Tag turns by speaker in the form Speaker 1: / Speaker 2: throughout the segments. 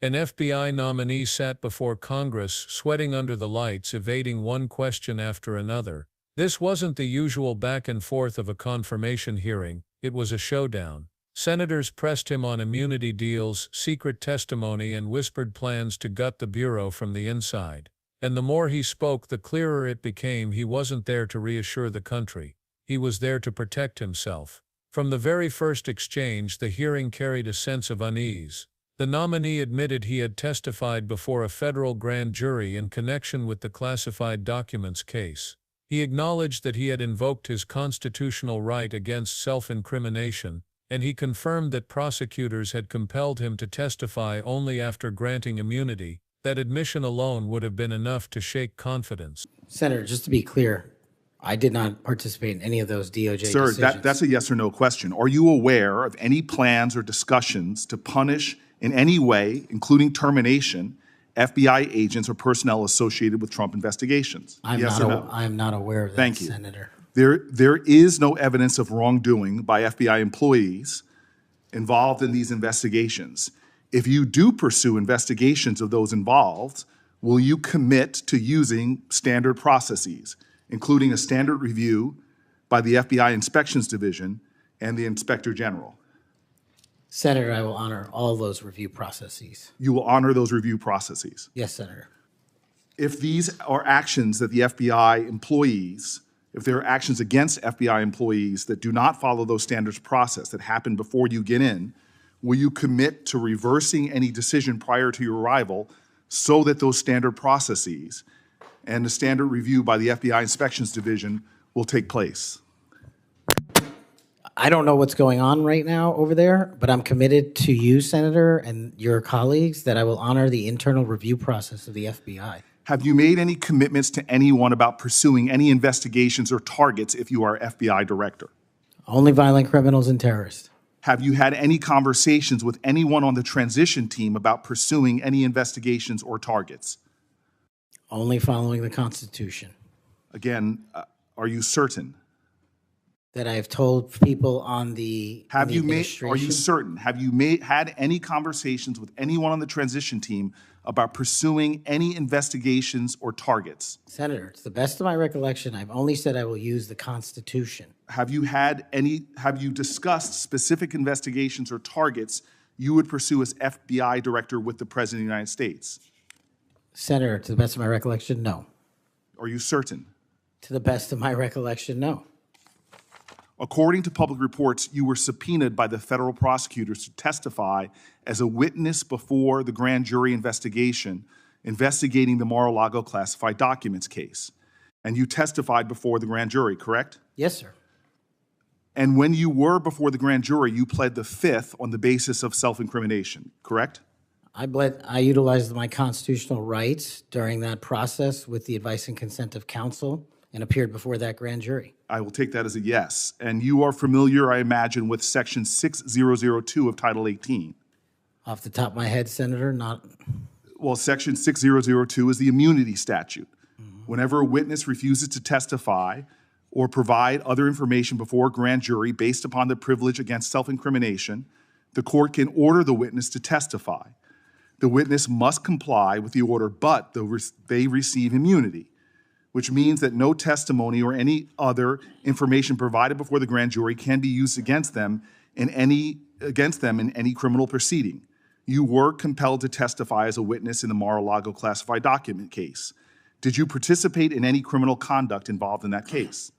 Speaker 1: An FBI nominee sat before Congress, sweating under the lights, evading one question after another. This wasn't the usual back and forth of a confirmation hearing, it was a showdown. Senators pressed him on immunity deals, secret testimony, and whispered plans to gut the Bureau from the inside. And the more he spoke, the clearer it became he wasn't there to reassure the country. He was there to protect himself. From the very first exchange, the hearing carried a sense of unease. The nominee admitted he had testified before a federal grand jury in connection with the classified documents case. He acknowledged that he had invoked his constitutional right against self-incrimination, and he confirmed that prosecutors had compelled him to testify only after granting immunity. That admission alone would have been enough to shake confidence.
Speaker 2: Senator, just to be clear, I did not participate in any of those DOJ
Speaker 3: Sir,
Speaker 2: decisions.
Speaker 3: that's a yes or no question. Are you aware of any plans or discussions to punish in any way, including termination, FBI agents or personnel associated with Trump investigations? Yes or no?
Speaker 2: I am not aware of that,
Speaker 3: Thank you.
Speaker 2: Senator.
Speaker 3: There is no evidence of wrongdoing by FBI employees involved in these investigations. If you do pursue investigations of those involved, will you commit to using standard processes, including a standard review by the FBI Inspections Division and the Inspector General?
Speaker 2: Senator, I will honor all those review processes.
Speaker 3: You will honor those review processes.
Speaker 2: Yes, Senator.
Speaker 3: If these are actions that the FBI employees, if there are actions against FBI employees that do not follow those standards process that happen before you get in, will you commit to reversing any decision prior to your arrival so that those standard processes and the standard review by the FBI Inspections Division will take place?
Speaker 2: I don't know what's going on right now over there, but I'm committed to you, Senator, and your colleagues that I will honor the internal review process of the FBI.
Speaker 3: Have you made any commitments to anyone about pursuing any investigations or targets if you are FBI director?
Speaker 2: Only violent criminals and terrorists.
Speaker 3: Have you had any conversations with anyone on the transition team about pursuing any investigations or targets?
Speaker 2: Only following the Constitution.
Speaker 3: Again, are you certain?
Speaker 2: That I have told people on the
Speaker 3: Are you
Speaker 2: administration.
Speaker 3: certain? Have you had any conversations with anyone on the transition team about pursuing any investigations or targets?
Speaker 2: Senator, to the best of my recollection, I've only said I will use the Constitution.
Speaker 3: Have you discussed specific investigations or targets you would pursue as FBI director with the President of the United States?
Speaker 2: Senator, to the best of my recollection, no.
Speaker 3: Are you certain?
Speaker 2: To the best of my recollection, no.
Speaker 3: According to public reports, you were subpoenaed by the federal prosecutors to testify as a witness before the grand jury investigation investigating the Mar-a-Lago classified documents case. And you testified before the grand jury, correct?
Speaker 2: Yes, sir.
Speaker 3: And when you were before the grand jury, you pled the fifth on the basis of self-incrimination, correct?
Speaker 2: I utilized my constitutional rights during that process with the advice and consent of counsel and appeared before that grand jury.
Speaker 3: I will take that as a yes. And you are familiar, I imagine, with Section 6002 of Title 18.
Speaker 2: Off the top of my head, Senator, not.
Speaker 3: Well, Section 6002 is the immunity statute. Whenever a witness refuses to testify or provide other information before a grand jury based upon the privilege against self-incrimination, the court can order the witness to testify. The witness must comply with the order, but they receive immunity, which means that no testimony or any other information provided before the grand jury can be used against them in any criminal proceeding. You were compelled to testify as a witness in the Mar-a-Lago classified document case. Did you participate in any criminal conduct involved in that case?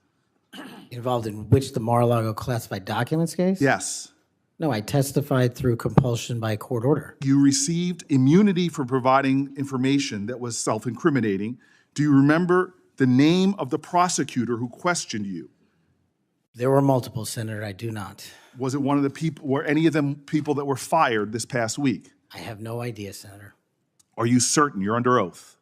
Speaker 2: Involved in which, the Mar-a-Lago classified documents case?
Speaker 3: Yes.
Speaker 2: No, I testified through compulsion by court order.
Speaker 3: You received immunity for providing information that was self-incriminating. Do you remember the name of the prosecutor who questioned you?
Speaker 2: There were multiple, Senator. I do not.
Speaker 3: Was it one of the people, were any of them people that were fired this past week?
Speaker 2: I have no idea, Senator.
Speaker 3: Are you certain? You're under oath.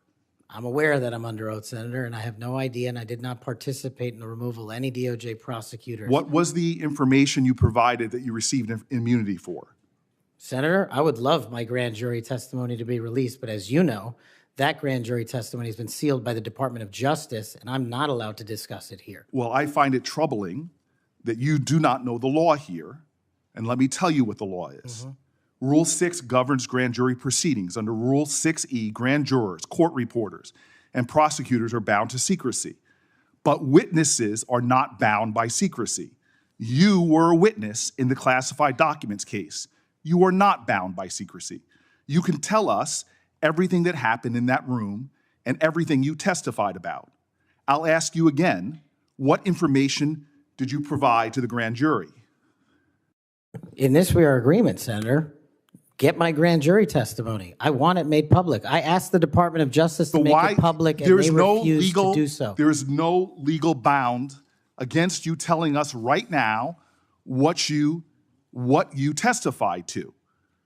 Speaker 2: I'm aware that I'm under oath, Senator, and I have no idea, and I did not participate in the removal of any DOJ prosecutors.
Speaker 3: What was the information you provided that you received immunity for?
Speaker 2: Senator, I would love my grand jury testimony to be released, but as you know, that grand jury testimony has been sealed by the Department of Justice, and I'm not allowed to discuss it here.
Speaker 3: Well, I find it troubling that you do not know the law here, and let me tell you what the law is. Rule 6 governs grand jury proceedings. Under Rule 6E, grand jurors, court reporters, and prosecutors are bound to secrecy. But witnesses are not bound by secrecy. You were a witness in the classified documents case. You are not bound by secrecy. You can tell us everything that happened in that room and everything you testified about. I'll ask you again, what information did you provide to the grand jury?
Speaker 2: In this, we are agreement, Senator. Get my grand jury testimony. I want it made public. I asked the Department of Justice to make it public, and they refused to do so.
Speaker 3: There is no legal bound against you telling us right now what you testified to.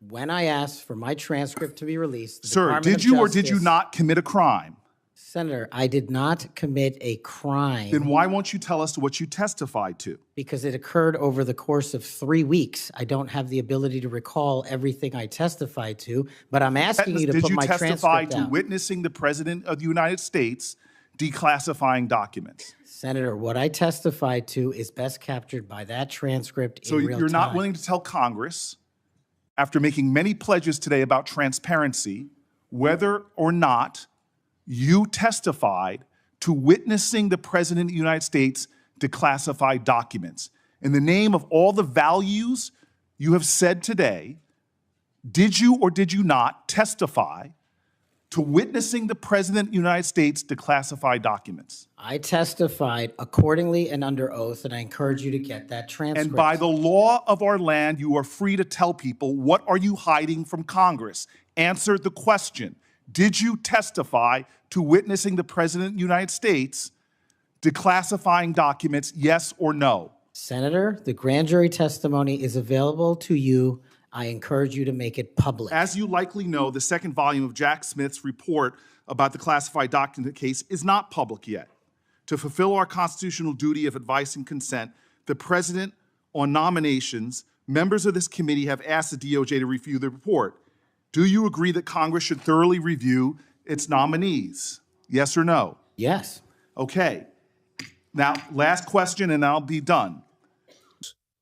Speaker 2: When I asked for my transcript to be released, the
Speaker 3: Sir,
Speaker 2: Department
Speaker 3: did
Speaker 2: of
Speaker 3: you or did you
Speaker 2: Justice-
Speaker 3: not commit a crime?
Speaker 2: Senator, I did not commit a crime.
Speaker 3: Then why won't you tell us what you testified to?
Speaker 2: Because it occurred over the course of 3 weeks. I don't have the ability to recall everything I testified to, but I'm asking you to put my
Speaker 3: Did you testify
Speaker 2: transcript
Speaker 3: to
Speaker 2: out.
Speaker 3: witnessing the President of the United States declassifying documents?
Speaker 2: Senator, what I testified to is best captured by that transcript
Speaker 3: So
Speaker 2: in real
Speaker 3: you're not
Speaker 2: time.
Speaker 3: willing to tell Congress, after making many pledges today about transparency, whether or not you testified to witnessing the President of the United States declassify documents. In the name of all the values you have said today, did you or did you not testify to witnessing the President of the United States declassify documents?
Speaker 2: I testified accordingly and under oath, and I encourage you to get that transcript.
Speaker 3: And by the law of our land, you are free to tell people, what are you hiding from Congress? Answer the question. Did you testify to witnessing the President of the United States declassifying documents, yes or no?
Speaker 2: Senator, the grand jury testimony is available to you. I encourage you to make it public.
Speaker 3: As you likely know, the second volume of Jack Smith's report about the classified document case is not public yet. To fulfill our constitutional duty of advice and consent, the President, on nominations, members of this committee have asked the DOJ to review the report. Do you agree that Congress should thoroughly review its nominees? Yes or no?
Speaker 2: Yes.
Speaker 3: Okay. Now, last question and I'll be done.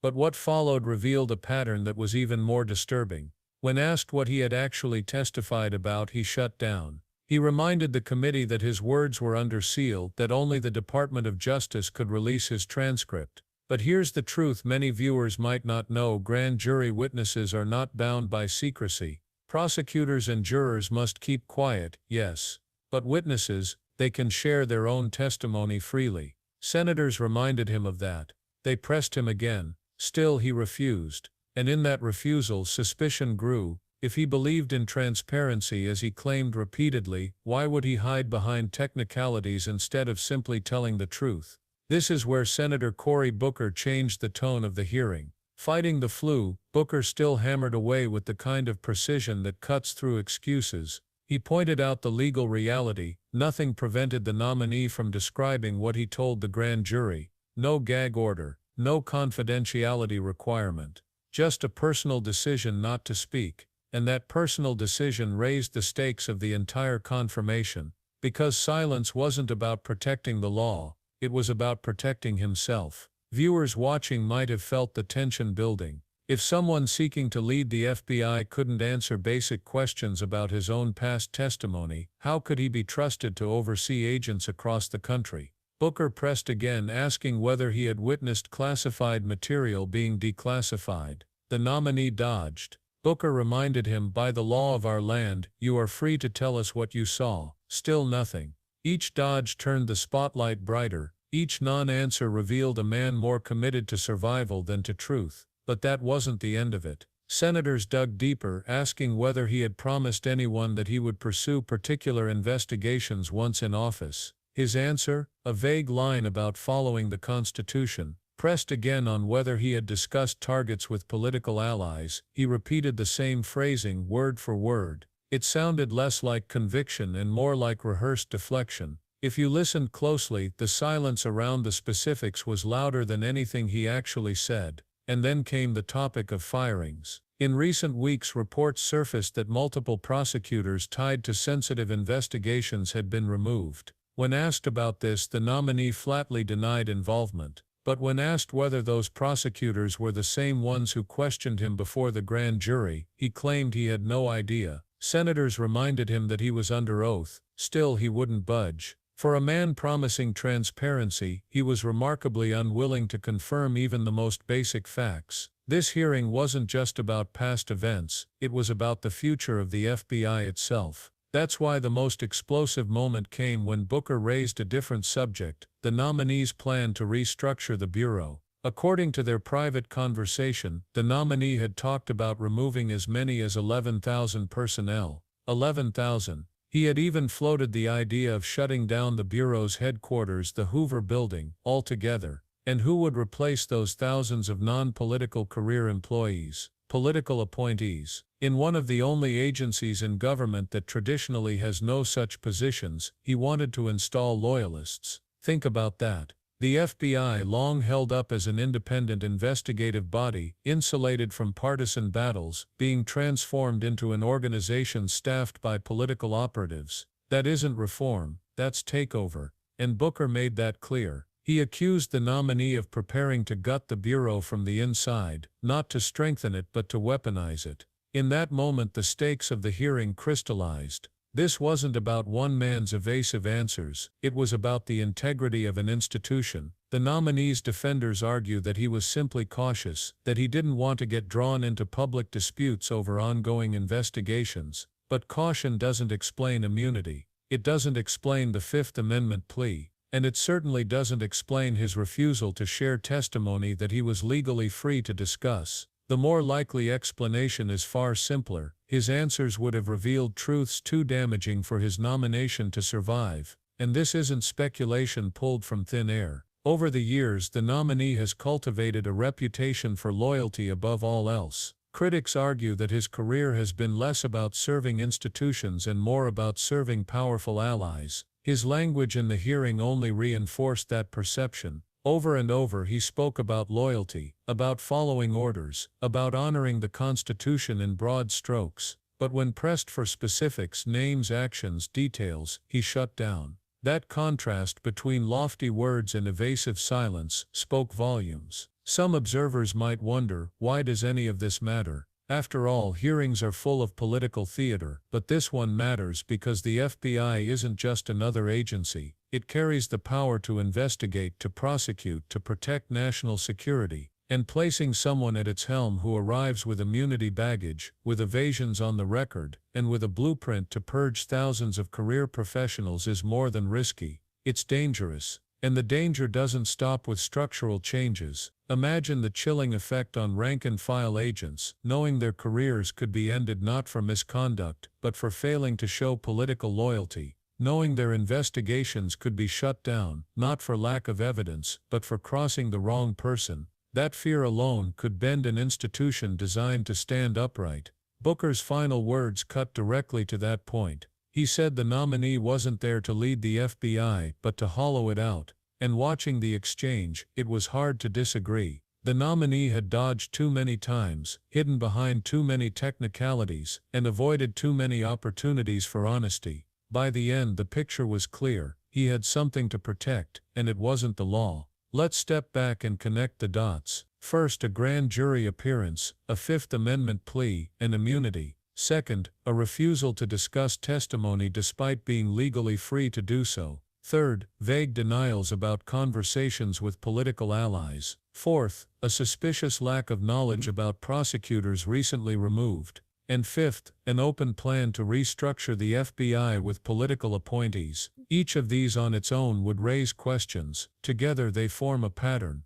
Speaker 1: But what followed revealed a pattern that was even more disturbing. When asked what he had actually testified about, he shut down. He reminded the committee that his words were under seal, that only the Department of Justice could release his transcript. But here's the truth many viewers might not know: grand jury witnesses are not bound by secrecy. Prosecutors and jurors must keep quiet, yes. But witnesses, they can share their own testimony freely. Senators reminded him of that. They pressed him again. Still he refused. And in that refusal, suspicion grew. If he believed in transparency as he claimed repeatedly, why would he hide behind technicalities instead of simply telling the truth? This is where Senator Cory Booker changed the tone of the hearing. Fighting the flu, Booker still hammered away with the kind of precision that cuts through excuses. He pointed out the legal reality. Nothing prevented the nominee from describing what he told the grand jury. No gag order, no confidentiality requirement. Just a personal decision not to speak. And that personal decision raised the stakes of the entire confirmation. Because silence wasn't about protecting the law, it was about protecting himself. Viewers watching might have felt the tension building. If someone seeking to lead the FBI couldn't answer basic questions about his own past testimony, how could he be trusted to oversee agents across the country? Booker pressed again, asking whether he had witnessed classified material being declassified. The nominee dodged. Booker reminded him, by the law of our land, you are free to tell us what you saw. Still nothing. Each dodge turned the spotlight brighter. Each non-answer revealed a man more committed to survival than to truth. But that wasn't the end of it. Senators dug deeper, asking whether he had promised anyone that he would pursue particular investigations once in office. His answer, a vague line about following the Constitution. Pressed again on whether he had discussed targets with political allies, he repeated the same phrasing word for word. It sounded less like conviction and more like rehearsed deflection. If you listened closely, the silence around the specifics was louder than anything he actually said. And then came the topic of firings. In recent weeks, reports surfaced that multiple prosecutors tied to sensitive investigations had been removed. When asked about this, the nominee flatly denied involvement. But when asked whether those prosecutors were the same ones who questioned him before the grand jury, he claimed he had no idea. Senators reminded him that he was under oath, still he wouldn't budge. For a man promising transparency, he was remarkably unwilling to confirm even the most basic facts. This hearing wasn't just about past events, it was about the future of the FBI itself. That's why the most explosive moment came when Booker raised a different subject, the nominee's plan to restructure the Bureau. According to their private conversation, the nominee had talked about removing as many as 11,000 personnel. 11,000. He had even floated the idea of shutting down the Bureau's headquarters, the Hoover Building, altogether. And who would replace those thousands of non-political career employees, political appointees? In one of the only agencies in government that traditionally has no such positions, he wanted to install loyalists. Think about that. The FBI, long held up as an independent investigative body, insulated from partisan battles, being transformed into an organization staffed by political operatives. That isn't reform, that's takeover. And Booker made that clear. He accused the nominee of preparing to gut the Bureau from the inside, not to strengthen it but to weaponize it. In that moment the stakes of the hearing crystallized. This wasn't about one man's evasive answers, it was about the integrity of an institution. The nominee's defenders argue that he was simply cautious, that he didn't want to get drawn into public disputes over ongoing investigations. But caution doesn't explain immunity. It doesn't explain the Fifth Amendment plea. And it certainly doesn't explain his refusal to share testimony that he was legally free to discuss. The more likely explanation is far simpler. His answers would have revealed truths too damaging for his nomination to survive. And this isn't speculation pulled from thin air. Over the years, the nominee has cultivated a reputation for loyalty above all else. Critics argue that his career has been less about serving institutions and more about serving powerful allies. His language in the hearing only reinforced that perception. Over and over he spoke about loyalty, about following orders, about honoring the Constitution in broad strokes. But when pressed for specifics, names, actions, details, he shut down. That contrast between lofty words and evasive silence spoke volumes. Some observers might wonder, why does any of this matter? After all, hearings are full of political theater, but this one matters because the FBI isn't just another agency. It carries the power to investigate, to prosecute, to protect national security. And placing someone at its helm who arrives with immunity baggage, with evasions on the record, and with a blueprint to purge thousands of career professionals is more than risky. It's dangerous. And the danger doesn't stop with structural changes. Imagine the chilling effect on rank-and-file agents, knowing their careers could be ended not for misconduct, but for failing to show political loyalty. Knowing their investigations could be shut down, not for lack of evidence, but for crossing the wrong person. That fear alone could bend an institution designed to stand upright. Booker's final words cut directly to that point. He said the nominee wasn't there to lead the FBI, but to hollow it out. And watching the exchange, it was hard to disagree. The nominee had dodged too many times, hidden behind too many technicalities, and avoided too many opportunities for honesty. By the end, the picture was clear. He had something to protect, and it wasn't the law. Let's step back and connect the dots. First, a grand jury appearance, a Fifth Amendment plea, and immunity. Second, a refusal to discuss testimony despite being legally free to do so. Third, vague denials about conversations with political allies. Fourth, a suspicious lack of knowledge about prosecutors recently removed. And fifth, an open plan to restructure the FBI with political appointees. Each of these on its own would raise questions. Together they form a pattern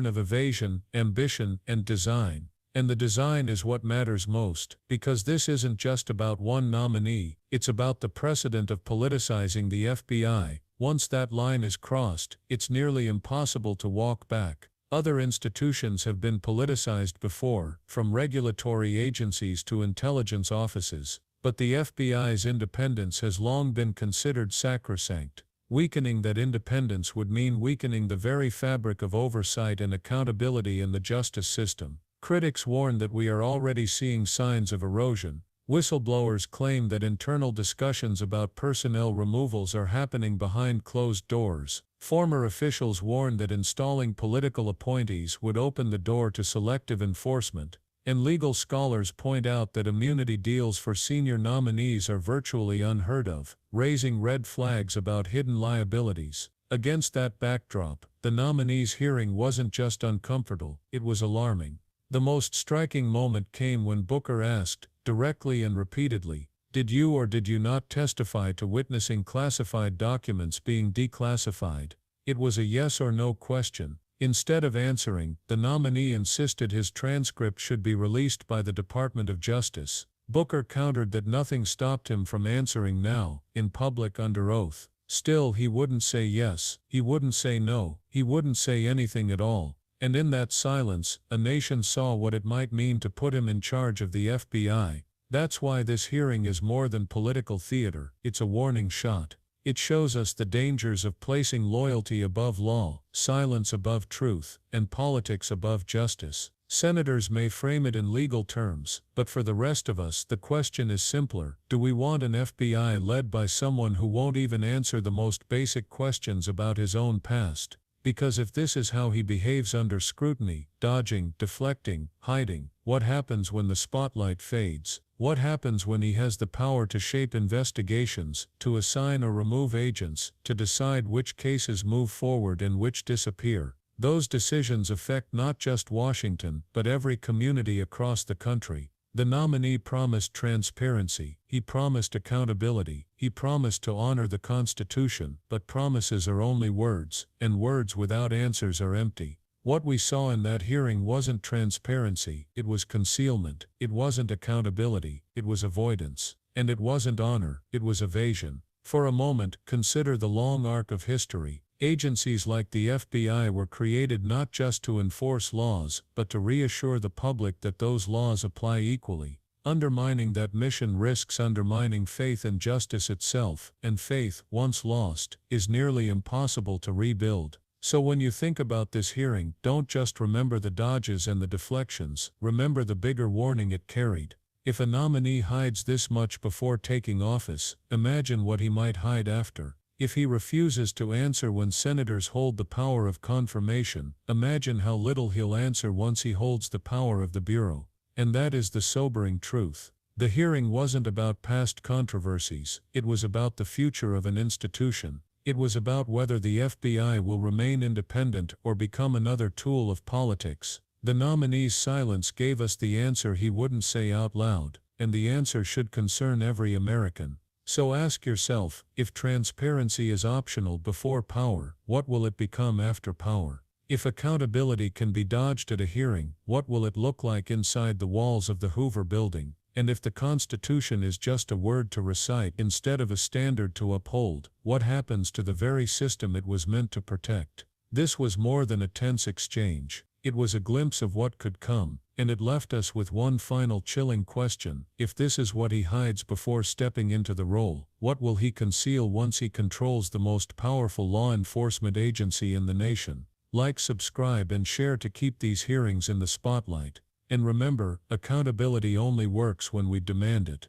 Speaker 1: of evasion, ambition, and design. And the design is what matters most, because this isn't just about one nominee, it's about the precedent of politicizing the FBI. Once that line is crossed, it's nearly impossible to walk back. Other institutions have been politicized before, from regulatory agencies to intelligence offices, but the FBI's independence has long been considered sacrosanct. Weakening that independence would mean weakening the very fabric of oversight and accountability in the justice system. Critics warn that we are already seeing signs of erosion. Whistleblowers claim that internal discussions about personnel removals are happening behind closed doors. Former officials warned that installing political appointees would open the door to selective enforcement, and legal scholars point out that immunity deals for senior nominees are virtually unheard of, raising red flags about hidden liabilities. Against that backdrop, the nominees' hearing wasn't just uncomfortable, it was alarming. The most striking moment came when Booker asked, directly and repeatedly, "Did you or did you not testify to witnessing classified documents being declassified?" It was a yes or no question. Instead of answering, the nominee insisted his transcript should be released by the Department of Justice. Booker countered that nothing stopped him from answering now, in public under oath. Still, he wouldn't say yes, he wouldn't say no, he wouldn't say anything at all. And in that silence, a nation saw what it might mean to put him in charge of the FBI. That's why this hearing is more than political theater, it's a warning shot. It shows us the dangers of placing loyalty above law, silence above truth, and politics above justice. Senators may frame it in legal terms, but for the rest of us the question is simpler. Do we want an FBI led by someone who won't even answer the most basic questions about his own past? Because if this is how he behaves under scrutiny, dodging, deflecting, hiding, what happens when the spotlight fades? What happens when he has the power to shape investigations, to assign or remove agents, to decide which cases move forward and which disappear? Those decisions affect not just Washington, but every community across the country. The nominee promised transparency, he promised accountability, he promised to honor the Constitution, but promises are only words, and words without answers are empty. What we saw in that hearing wasn't transparency, it was concealment, it wasn't accountability, it was avoidance, and it wasn't honor, it was evasion. For a moment, consider the long arc of history. Agencies like the FBI were created not just to enforce laws, but to reassure the public that those laws apply equally. Undermining that mission risks undermining faith in justice itself, and faith, once lost, is nearly impossible to rebuild. So when you think about this hearing, don't just remember the dodges and the deflections, remember the bigger warning it carried. If a nominee hides this much before taking office, imagine what he might hide after. If he refuses to answer when senators hold the power of confirmation, imagine how little he'll answer once he holds the power of the Bureau. And that is the sobering truth. The hearing wasn't about past controversies, it was about the future of an institution. It was about whether the FBI will remain independent or become another tool of politics. The nominee's silence gave us the answer he wouldn't say out loud, and the answer should concern every American. So ask yourself, if transparency is optional before power, what will it become after power? If accountability can be dodged at a hearing, what will it look like inside the walls of the Hoover Building? And if the Constitution is just a word to recite instead of a standard to uphold, what happens to the very system it was meant to protect? This was more than a tense exchange. It was a glimpse of what could come, and it left us with one final chilling question. If this is what he hides before stepping into the role, what will he conceal once he controls the most powerful law enforcement agency in the nation? Like, subscribe, and share to keep these hearings in the spotlight. And remember, accountability only works when we demand it.